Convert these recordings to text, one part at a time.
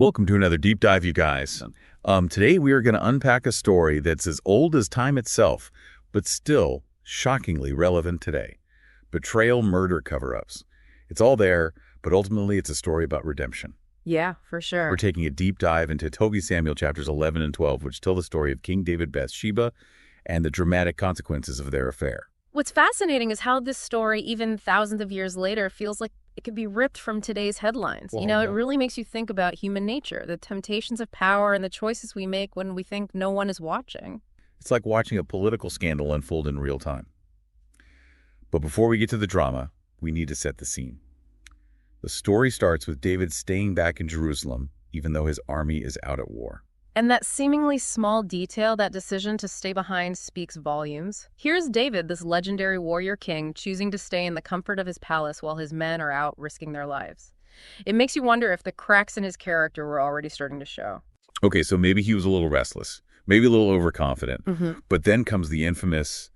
Welcome to another deep dive, you guys. Today we are going to unpack a story that's as old as time itself, but still shockingly relevant today. Betrayal, murder, cover-ups. It's all there, but ultimately it's a story about redemption. Yeah, for sure. We're taking a deep dive into 2 Samuel chapters 11 and 12, which tell the story of King David Bathsheba and the dramatic consequences of their affair. What's fascinating is how this story, even thousands of years later, feels like it could be ripped from today's headlines. It really makes you think about human nature, the temptations of power, and the choices we make when we think no one is watching. It's like watching a political scandal unfold in real time. But before we get to the drama, we need to set the scene. The story starts with David staying back in Jerusalem, even though his army is out at war. And that seemingly small detail, that decision to stay behind, speaks volumes. Here's David, this legendary warrior king, choosing to stay in the comfort of his palace while his men are out risking their lives. It makes you wonder if the cracks in his character were already starting to show. Okay, so maybe he was a little restless, maybe a little overconfident. But then comes the infamous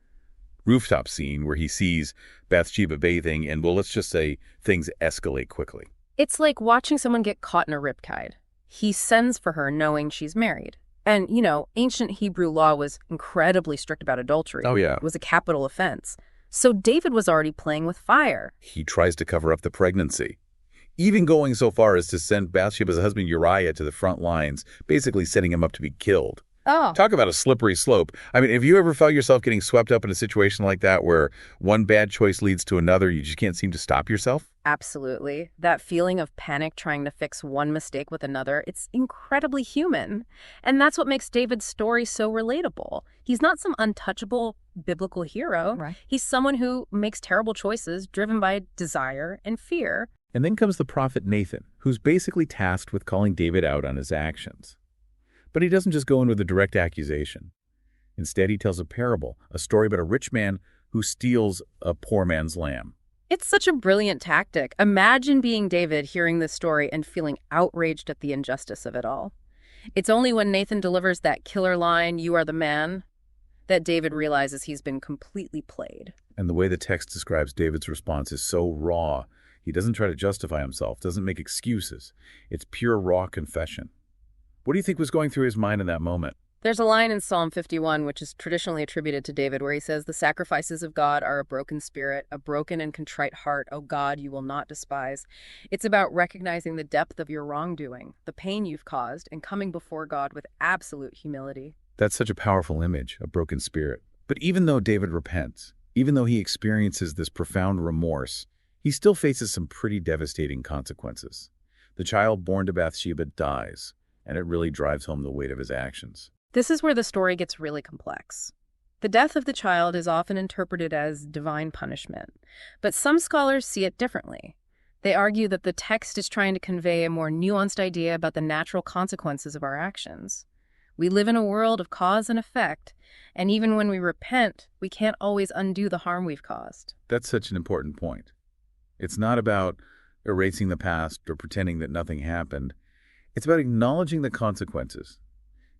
rooftop scene where he sees Bathsheba bathing and, well, let's just say things escalate quickly. It's like watching someone get caught in a riptide. He sends for her knowing she's married. And, ancient Hebrew law was incredibly strict about adultery. Oh, yeah. It was a capital offense. So David was already playing with fire. He tries to cover up the pregnancy, even going so far as to send Bathsheba's husband Uriah to the front lines, basically setting him up to be killed. Oh. Talk about a slippery slope. I mean, have you ever felt yourself getting swept up in a situation like that where one bad choice leads to another, you just can't seem to stop yourself? Absolutely. That feeling of panic trying to fix one mistake with another, it's incredibly human. And that's what makes David's story so relatable. He's not some untouchable biblical hero. Right. He's someone who makes terrible choices driven by desire and fear. And then comes the prophet Nathan, who's basically tasked with calling David out on his actions. But he doesn't just go in with a direct accusation. Instead, he tells a parable, a story about a rich man who steals a poor man's lamb. It's such a brilliant tactic. Imagine being David, hearing this story and feeling outraged at the injustice of it all. It's only when Nathan delivers that killer line, "You are the man," that David realizes he's been completely played. And the way the text describes David's response is so raw. He doesn't try to justify himself, doesn't make excuses. It's pure, raw confession. What do you think was going through his mind in that moment? There's a line in Psalm 51, which is traditionally attributed to David, where he says, "The sacrifices of God are a broken spirit, a broken and contrite heart. O God, you will not despise." It's about recognizing the depth of your wrongdoing, the pain you've caused, and coming before God with absolute humility. That's such a powerful image, a broken spirit. But even though David repents, even though he experiences this profound remorse, he still faces some pretty devastating consequences. The child born to Bathsheba dies, and it really drives home the weight of his actions. This is where the story gets really complex. The death of the child is often interpreted as divine punishment, but some scholars see it differently. They argue that the text is trying to convey a more nuanced idea about the natural consequences of our actions. We live in a world of cause and effect, and even when we repent, we can't always undo the harm we've caused. That's such an important point. It's not about erasing the past or pretending that nothing happened. It's about acknowledging the consequences,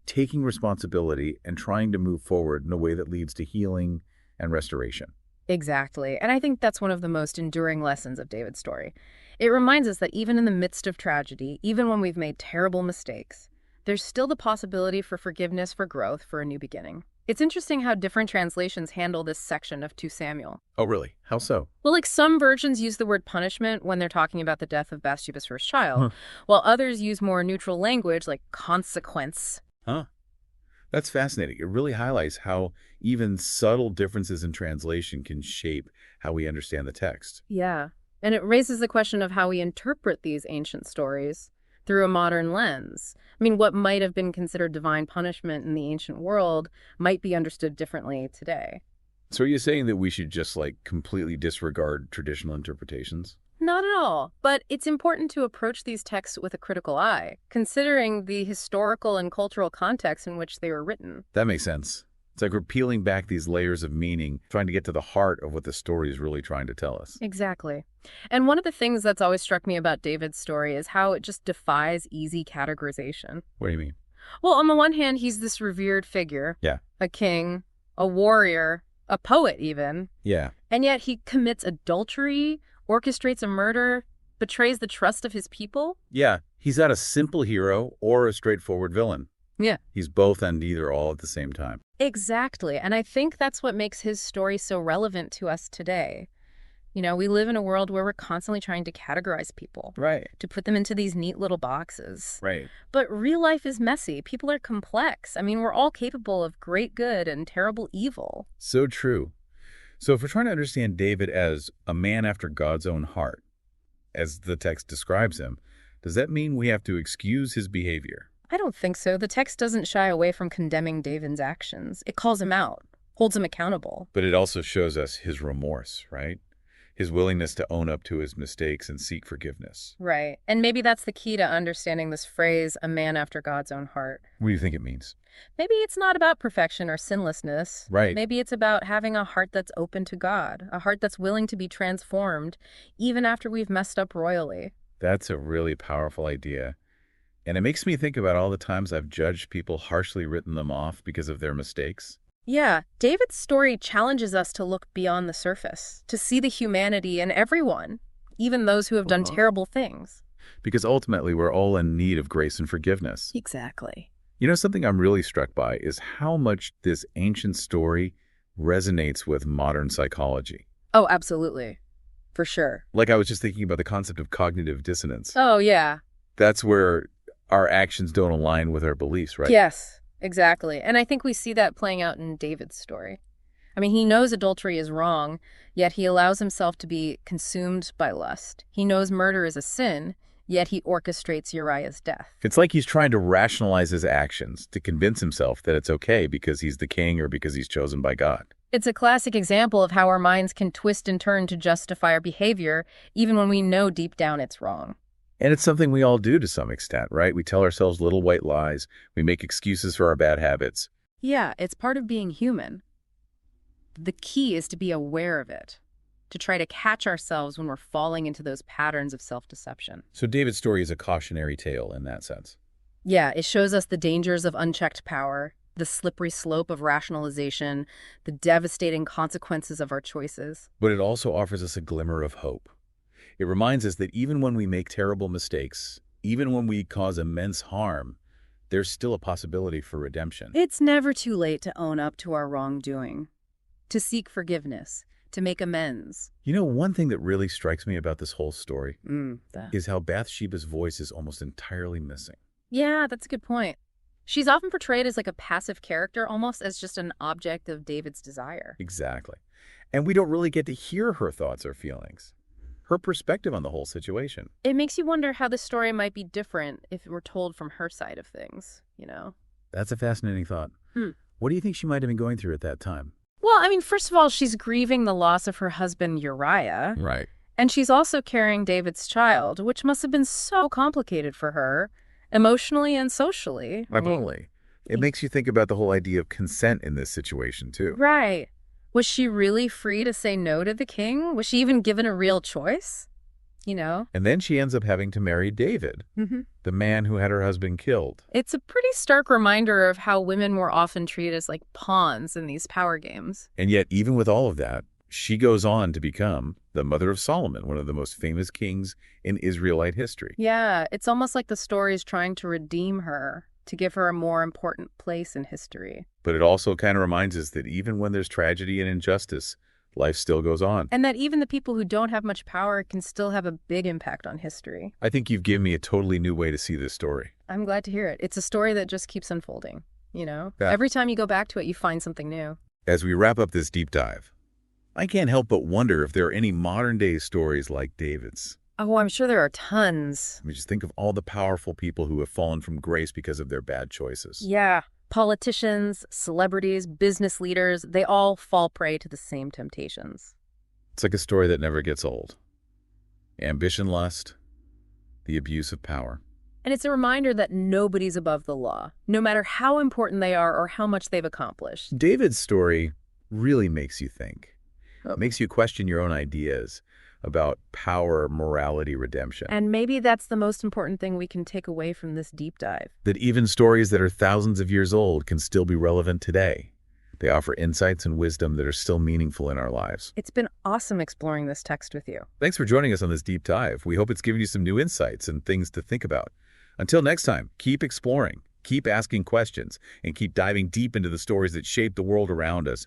taking responsibility, and trying to move forward in a way that leads to healing and restoration. Exactly. And I think that's one of the most enduring lessons of David's story. It reminds us that even in the midst of tragedy, even when we've made terrible mistakes, there's still the possibility for forgiveness, for growth, for a new beginning. It's interesting how different translations handle this section of 2 Samuel. Oh, really? How so? Well, some versions use the word punishment when they're talking about the death of Bathsheba's first child, while others use more neutral language like consequence. That's fascinating. It really highlights how even subtle differences in translation can shape how we understand the text. Yeah, and it raises the question of how we interpret these ancient stories through a modern lens. I mean, what might have been considered divine punishment in the ancient world might be understood differently today. So are you saying that we should just completely disregard traditional interpretations? Not at all, but it's important to approach these texts with a critical eye, considering the historical and cultural context in which they were written. That makes sense. It's like we're peeling back these layers of meaning, trying to get to the heart of what the story is really trying to tell us. Exactly. And one of the things that's always struck me about David's story is how it just defies easy categorization. What do you mean? Well, on the one hand, he's this revered figure. Yeah. A king, a warrior, a poet even. Yeah. And yet he commits adultery, orchestrates a murder, betrays the trust of his people. Yeah. He's not a simple hero or a straightforward villain. Yeah. He's both and either all at the same time. Exactly. And I think that's what makes his story so relevant to us today. We live in a world where we're constantly trying to categorize people, Right. to put them into these neat little boxes. Right. But real life is messy. People are complex. I mean, we're all capable of great good and terrible evil. So true. So if we're trying to understand David as a man after God's own heart, as the text describes him, does that mean we have to excuse his behavior? I don't think so. The text doesn't shy away from condemning David's actions. It calls him out, holds him accountable. But it also shows us his remorse, right? His willingness to own up to his mistakes and seek forgiveness. Right. And maybe that's the key to understanding this phrase, a man after God's own heart. What do you think it means? Maybe it's not about perfection or sinlessness. Right. Maybe it's about having a heart that's open to God, a heart that's willing to be transformed, even after we've messed up royally. That's a really powerful idea. And it makes me think about all the times I've judged people, harshly written them off because of their mistakes. Yeah, David's story challenges us to look beyond the surface, to see the humanity in everyone, even those who have done terrible things. Because ultimately, we're all in need of grace and forgiveness. Exactly. Something I'm really struck by is how much this ancient story resonates with modern psychology. Oh, absolutely. For sure. Like I was just thinking about the concept of cognitive dissonance. Oh, yeah. That's where our actions don't align with our beliefs, right? Yes, exactly. And I think we see that playing out in David's story. I mean, he knows adultery is wrong, yet he allows himself to be consumed by lust. He knows murder is a sin, yet he orchestrates Uriah's death. It's like he's trying to rationalize his actions to convince himself that it's okay because he's the king or because he's chosen by God. It's a classic example of how our minds can twist and turn to justify our behavior, even when we know deep down it's wrong. And it's something we all do to some extent, right? We tell ourselves little white lies. We make excuses for our bad habits. Yeah, it's part of being human. The key is to be aware of it, to try to catch ourselves when we're falling into those patterns of self-deception. So David's story is a cautionary tale in that sense. Yeah, it shows us the dangers of unchecked power, the slippery slope of rationalization, the devastating consequences of our choices. But it also offers us a glimmer of hope. It reminds us that even when we make terrible mistakes, even when we cause immense harm, there's still a possibility for redemption. It's never too late to own up to our wrongdoing, to seek forgiveness, to make amends. One thing that really strikes me about this whole story That. is how Bathsheba's voice is almost entirely missing. Yeah, that's a good point. She's often portrayed as like a passive character, almost as just an object of David's desire. Exactly. And we don't really get to hear her thoughts or feelings, her perspective on the whole situation. It makes you wonder how the story might be different if it were told from her side of things, That's a fascinating thought. What do you think she might have been going through at that time? Well, I mean, first of all, she's grieving the loss of her husband Uriah. Right. And she's also carrying David's child, which must have been so complicated for her, emotionally and socially. Absolutely. It makes you think about the whole idea of consent in this situation, too. Right. Was she really free to say no to the king? Was she even given a real choice? And then she ends up having to marry David, the man who had her husband killed. It's a pretty stark reminder of how women were often treated as like pawns in these power games. And yet, even with all of that, she goes on to become the mother of Solomon, one of the most famous kings in Israelite history. Yeah, it's almost like the story's trying to redeem her, to give her a more important place in history. But it also kind of reminds us that even when there's tragedy and injustice, life still goes on. And that even the people who don't have much power can still have a big impact on history. I think you've given me a totally new way to see this story. I'm glad to hear it. It's a story that just keeps unfolding, Yeah. Every time you go back to it, you find something new. As we wrap up this deep dive, I can't help but wonder if there are any modern-day stories like David's. Oh, I'm sure there are tons. I mean, just think of all the powerful people who have fallen from grace because of their bad choices. Yeah. Politicians, celebrities, business leaders, they all fall prey to the same temptations. It's like a story that never gets old. Ambition, lust, the abuse of power. And it's a reminder that nobody's above the law, no matter how important they are or how much they've accomplished. David's story really makes you think. It makes you question your own ideas about power, morality, redemption. And maybe that's the most important thing we can take away from this deep dive. That even stories that are thousands of years old can still be relevant today. They offer insights and wisdom that are still meaningful in our lives. It's been awesome exploring this text with you. Thanks for joining us on this deep dive. We hope it's given you some new insights and things to think about. Until next time, keep exploring, keep asking questions, and keep diving deep into the stories that shape the world around us.